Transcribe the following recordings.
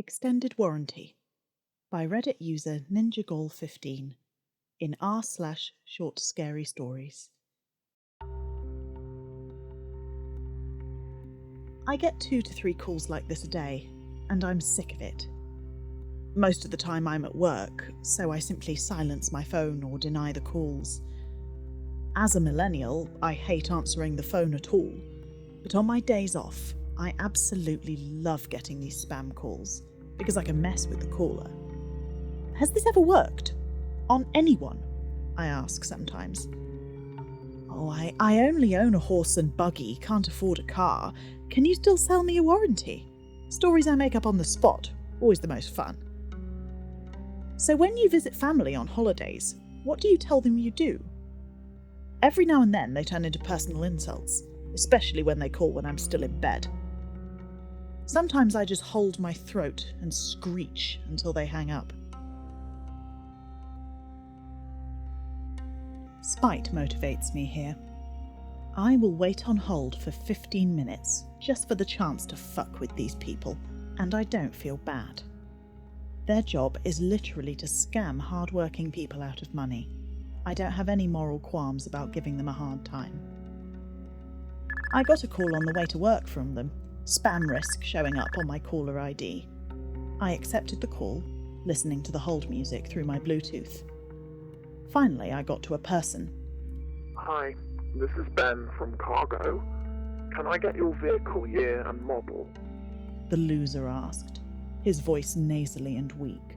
Extended Warranty by Reddit user NinjaGol15 in r/shortscarystories. I get 2 to 3 calls like this a day, and I'm sick of it. Most of the time I'm at work, so I simply silence my phone or deny the calls. As a millennial, I hate answering the phone at all, but on my days off, I absolutely love getting these spam calls, because I can mess with the caller. Has this ever worked? On anyone? I ask sometimes. Oh, I only own a horse and buggy, can't afford a car. Can you still sell me a warranty? Stories I make up on the spot, always the most fun. So when you visit family on holidays, what do you tell them you do? Every now and then they turn into personal insults, especially when they call when I'm still in bed. Sometimes I just hold my throat and screech until they hang up. Spite motivates me here. I will wait on hold for 15 minutes just for the chance to fuck with these people, and I don't feel bad. Their job is literally to scam hard-working people out of money. I don't have any moral qualms about giving them a hard time. I got a call on the way to work from them. Spam risk showing up on my caller ID. I accepted the call, listening to the hold music through my Bluetooth. Finally, I got to a person. Hi, this is Ben from Cargo. Can I get your vehicle year and model? The loser asked, his voice nasally and weak.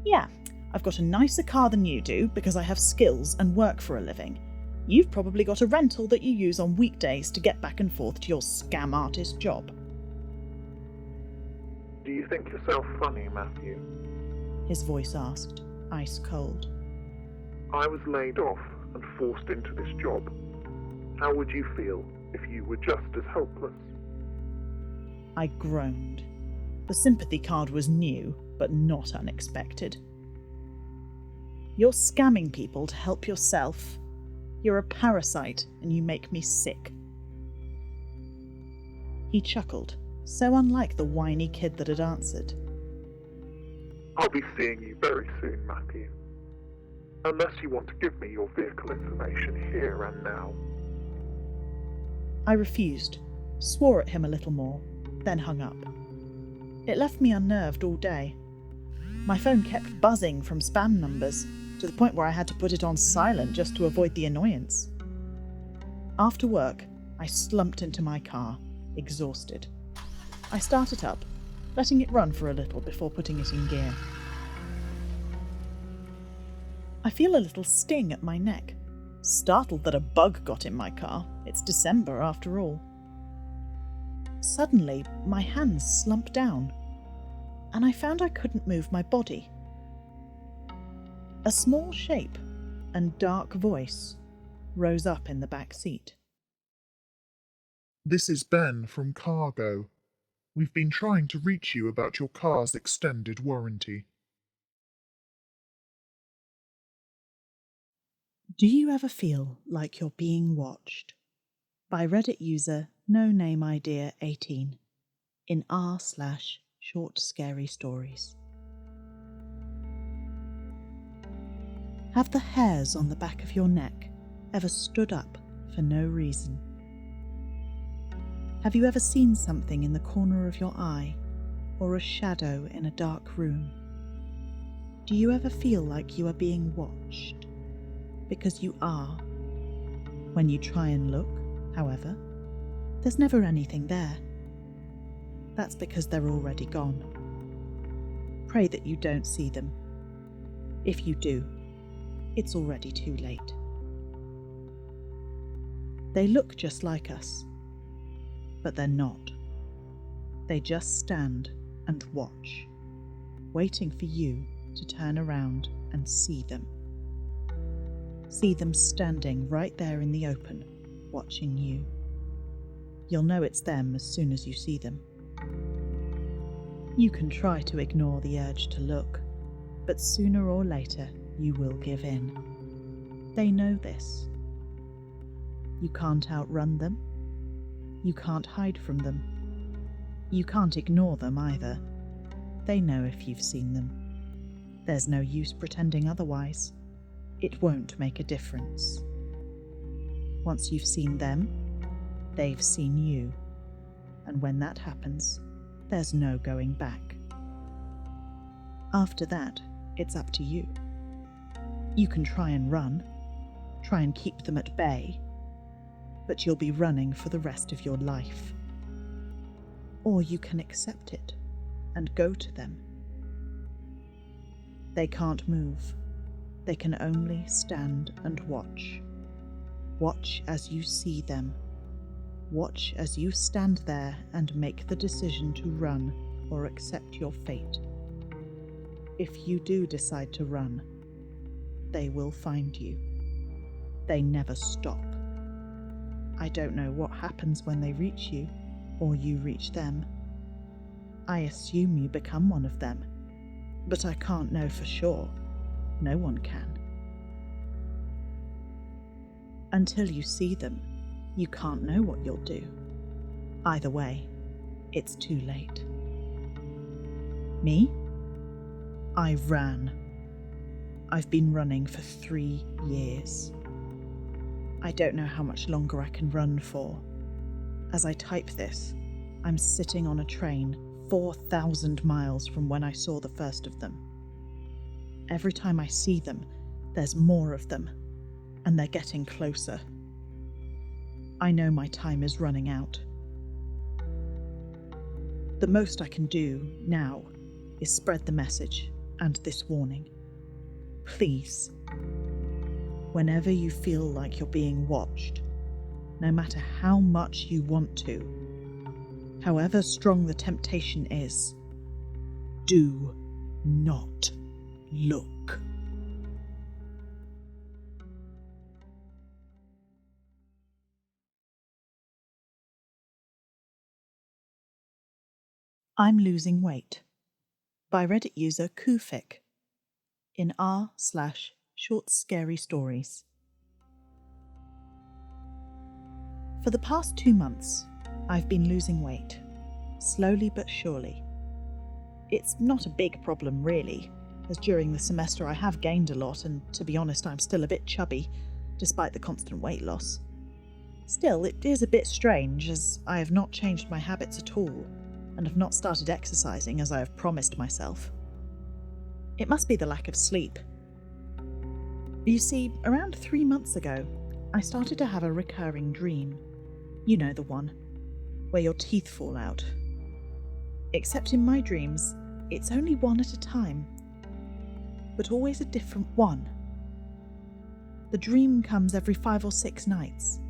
Yeah, I've got a nicer car than you do because I have skills and work for a living. You've probably got a rental that you use on weekdays to get back and forth to your scam artist job. Do you think yourself funny, Matthew? His voice asked, ice cold. I was laid off and forced into this job. How would you feel if you were just as helpless? I groaned. The sympathy card was new, but not unexpected. You're scamming people to help yourself. You're a parasite, and you make me sick. He chuckled, so unlike the whiny kid that had answered. I'll be seeing you very soon, Matthew. Unless you want to give me your vehicle information here and now. I refused, swore at him a little more, then hung up. It left me unnerved all day. My phone kept buzzing from spam numbers, to the point where I had to put it on silent just to avoid the annoyance. After work, I slumped into my car, exhausted. I started up, letting it run for a little before putting it in gear. I feel a little sting at my neck, startled that a bug got in my car. It's December after all. Suddenly, my hands slumped down, and I found I couldn't move my body. A small shape and dark voice rose up in the back seat. This is Ben from Cargo. We've been trying to reach you about your car's extended warranty. Do you ever feel like you're being watched? By Reddit user NoNameIdea18 in r/shortscarystories. Have the hairs on the back of your neck ever stood up for no reason? Have you ever seen something in the corner of your eye, or a shadow in a dark room? Do you ever feel like you are being watched? Because you are. When you try and look, however, there's never anything there. That's because they're already gone. Pray that you don't see them. If you do, it's already too late. They look just like us, but they're not. They just stand and watch, waiting for you to turn around and see them. See them standing right there in the open, watching you. You'll know it's them as soon as you see them. You can try to ignore the urge to look, but sooner or later you will give in. They know this. You can't outrun them. You can't hide from them. You can't ignore them either. They know if you've seen them. There's no use pretending otherwise. It won't make a difference. Once you've seen them, they've seen you. And when that happens, there's no going back. After that, it's up to you. You can try and run, try and keep them at bay, but you'll be running for the rest of your life. Or you can accept it and go to them. They can't move. They can only stand and watch. Watch as you see them. Watch as you stand there and make the decision to run or accept your fate. If you do decide to run, they will find you. They never stop. I don't know what happens when they reach you, or you reach them. I assume you become one of them, but I can't know for sure. No one can. Until you see them, you can't know what you'll do. Either way, it's too late. Me? I ran. I've been running for 3 years. I don't know how much longer I can run for. As I type this, I'm sitting on a train 4,000 miles from when I saw the first of them. Every time I see them, there's more of them, and they're getting closer. I know my time is running out. The most I can do now is spread the message and this warning. Please, whenever you feel like you're being watched, no matter how much you want to, however strong the temptation is, do not look. I'm Losing Weight by Reddit user Kufik in r/shortscarystories. For the past 2 months, I've been losing weight, slowly but surely. It's not a big problem really, as during the semester I have gained a lot and, to be honest, I'm still a bit chubby, despite the constant weight loss. Still, it is a bit strange, as I have not changed my habits at all, and have not started exercising as I have promised myself. It must be the lack of sleep. You see, around 3 months ago, I started to have a recurring dream. You know the one, where your teeth fall out. Except in my dreams, it's only one at a time, but always a different one. The dream comes every 5 or 6 nights,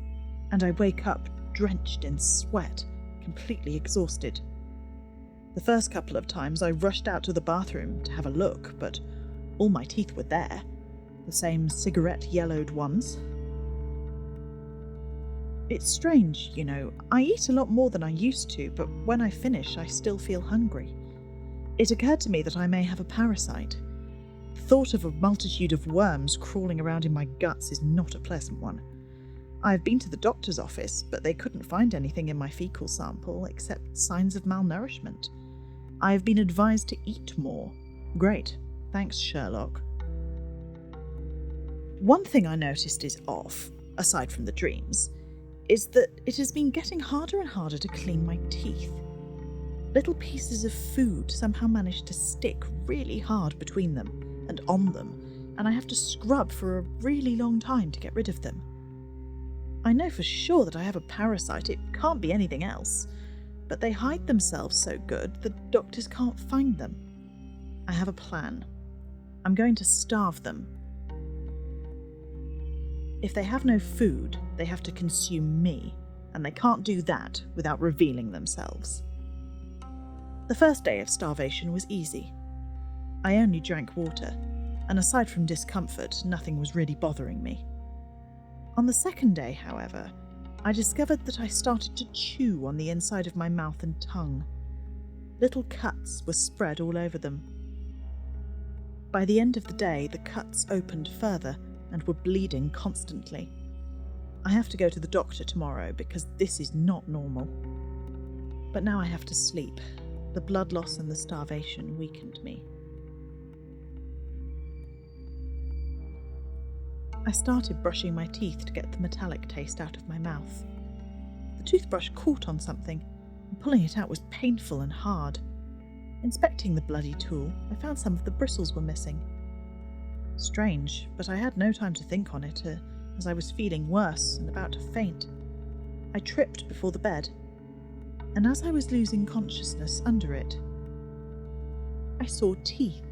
and I wake up drenched in sweat, completely exhausted. The first couple of times I rushed out to the bathroom to have a look, but all my teeth were there, the same cigarette-yellowed ones. It's strange, you know, I eat a lot more than I used to, but when I finish I still feel hungry. It occurred to me that I may have a parasite. The thought of a multitude of worms crawling around in my guts is not a pleasant one. I have been to the doctor's office, but they couldn't find anything in my fecal sample except signs of malnourishment. I have been advised to eat more. Great, thanks Sherlock. One thing I noticed is off, aside from the dreams, is that it has been getting harder and harder to clean my teeth. Little pieces of food somehow manage to stick really hard between them and on them, and I have to scrub for a really long time to get rid of them. I know for sure that I have a parasite, it can't be anything else, but they hide themselves so good the doctors can't find them. I have a plan. I'm going to starve them. If they have no food, they have to consume me, and they can't do that without revealing themselves. The first day of starvation was easy. I only drank water, and aside from discomfort, nothing was really bothering me. On the second day, however, I discovered that I started to chew on the inside of my mouth and tongue. Little cuts were spread all over them. By the end of the day, the cuts opened further and were bleeding constantly. I have to go to the doctor tomorrow because this is not normal. But now I have to sleep, The blood loss and the starvation weakened me. I started brushing my teeth to get the metallic taste out of my mouth. The toothbrush caught on something, and pulling it out was painful and hard. Inspecting the bloody tool, I found some of the bristles were missing. Strange, but I had no time to think on it, as I was feeling worse and about to faint. I tripped before the bed, and as I was losing consciousness under it, I saw teeth.